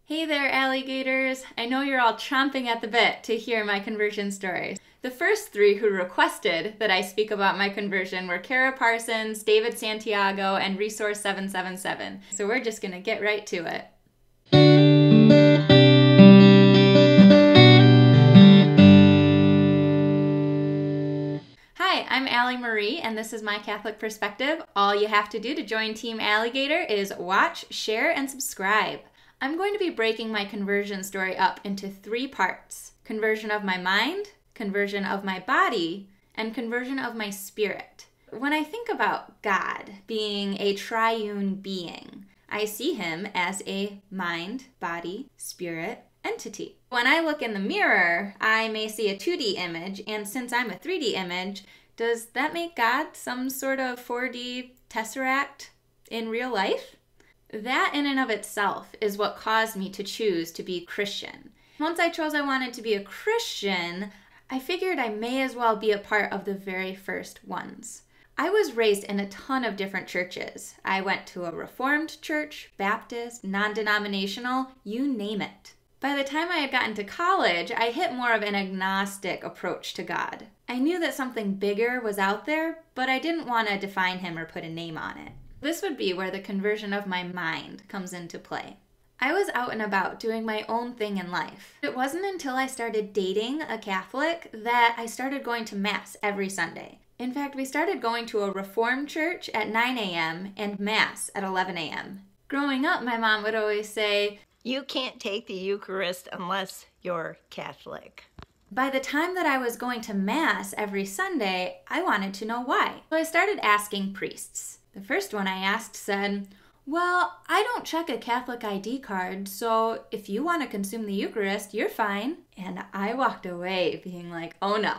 Hey there, alligators! I know you're all chomping at the bit to hear my conversion stories. The first three who requested that I speak about my conversion were Kara Parsons, David Santiago, and Resource 777. So we're just gonna get right to it. Hi, I'm Allie Marie, and this is My Catholic Perspective. All you have to do to join Team Alligator is watch, share, and subscribe. I'm going to be breaking my conversion story up into three parts: conversion of my mind, conversion of my body, and conversion of my spirit. When I think about God being a triune being, I see him as a mind, body, spirit entity. When I look in the mirror, I may see a 2D image, and since I'm a 3D image, does that make God some sort of 4D tesseract in real life? That in and of itself is what caused me to choose to be Christian. Once I chose I wanted to be a Christian, I figured I may as well be a part of the very first ones. I was raised in a ton of different churches. I went to a Reformed church, Baptist, non-denominational, you name it. By the time I had gotten to college, I hit more of an agnostic approach to God. I knew that something bigger was out there, but I didn't want to define him or put a name on it. This would be where the conversion of my mind comes into play. I was out and about doing my own thing in life. It wasn't until I started dating a Catholic that I started going to Mass every Sunday. In fact, we started going to a Reformed church at 9 a.m. and Mass at 11 a.m. Growing up, my mom would always say, "You can't take the Eucharist unless you're Catholic." By the time that I was going to Mass every Sunday, I wanted to know why. So I started asking priests. The first one I asked said, "Well, I don't check a Catholic ID card, so if you want to consume the Eucharist, you're fine." And I walked away being like, oh no.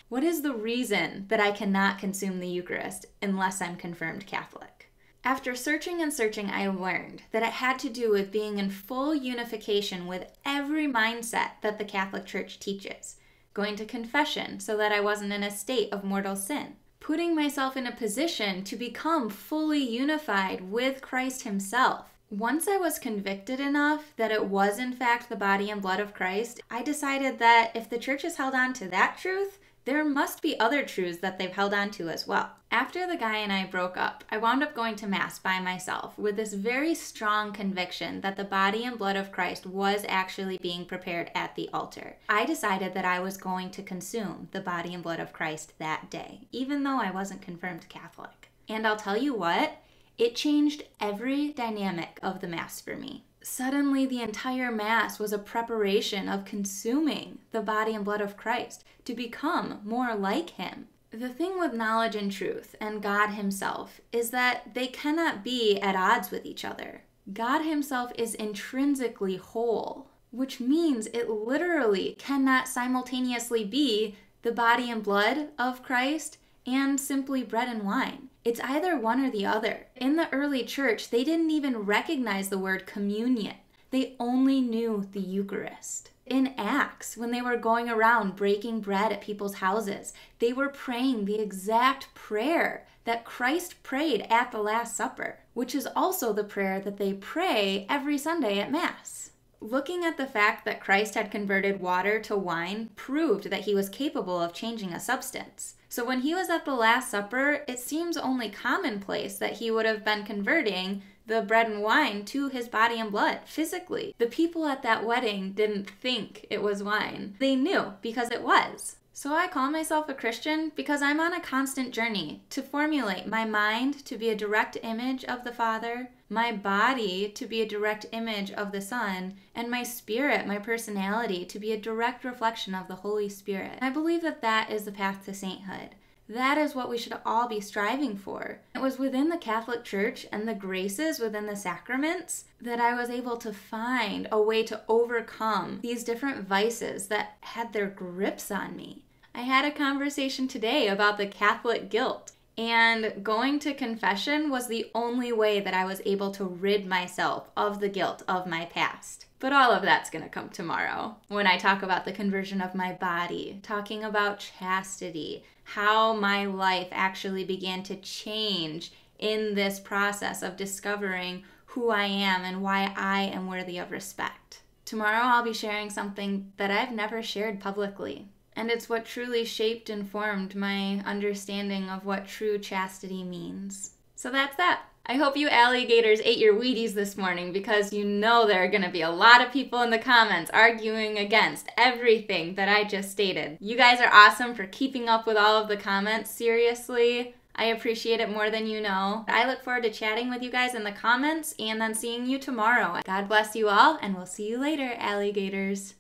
What is the reason that I cannot consume the Eucharist unless I'm confirmed Catholic? After searching and searching, I learned that it had to do with being in full unification with every mindset that the Catholic Church teaches. Going to confession so that I wasn't in a state of mortal sin. Putting myself in a position to become fully unified with Christ himself. Once I was convicted enough that it was in fact the body and blood of Christ, I decided that if the church has held on to that truth, there must be other truths that they've held on to as well. After the guy and I broke up, I wound up going to Mass by myself with this very strong conviction that the body and blood of Christ was actually being prepared at the altar. I decided that I was going to consume the body and blood of Christ that day, even though I wasn't confirmed Catholic. And I'll tell you what, it changed every dynamic of the Mass for me. Suddenly, the entire Mass was a preparation of consuming the body and blood of Christ to become more like him. The thing with knowledge and truth and God himself is that they cannot be at odds with each other. God himself is intrinsically whole, which means it literally cannot simultaneously be the body and blood of Christ and simply bread and wine. It's either one or the other. In the early church, they didn't even recognize the word communion. They only knew the Eucharist. In Acts, when they were going around breaking bread at people's houses, they were praying the exact prayer that Christ prayed at the Last Supper, which is also the prayer that they pray every Sunday at Mass. Looking at the fact that Christ had converted water to wine proved that he was capable of changing a substance. So when he was at the Last Supper, it seems only commonplace that he would have been converting the bread and wine to his body and blood physically. The people at that wedding didn't think it was wine. They knew because it was. So I call myself a Christian because I'm on a constant journey to formulate my mind to be a direct image of the Father, my body to be a direct image of the Son, and my spirit, my personality, to be a direct reflection of the Holy Spirit. I believe that that is the path to sainthood. That is what we should all be striving for. It was within the Catholic Church and the graces within the sacraments that I was able to find a way to overcome these different vices that had their grips on me. I had a conversation today about the Catholic guilt, and going to confession was the only way that I was able to rid myself of the guilt of my past. But all of that's going to come tomorrow when I talk about the conversion of my body, talking about chastity, how my life actually began to change in this process of discovering who I am and why I am worthy of respect. Tomorrow I'll be sharing something that I've never shared publicly. And it's what truly shaped and formed my understanding of what true chastity means. So that's that. I hope you alligators ate your Wheaties this morning, because you know there are going to be a lot of people in the comments arguing against everything that I just stated. You guys are awesome for keeping up with all of the comments. Seriously, I appreciate it more than you know. I look forward to chatting with you guys in the comments and then seeing you tomorrow. God bless you all, and we'll see you later, alligators.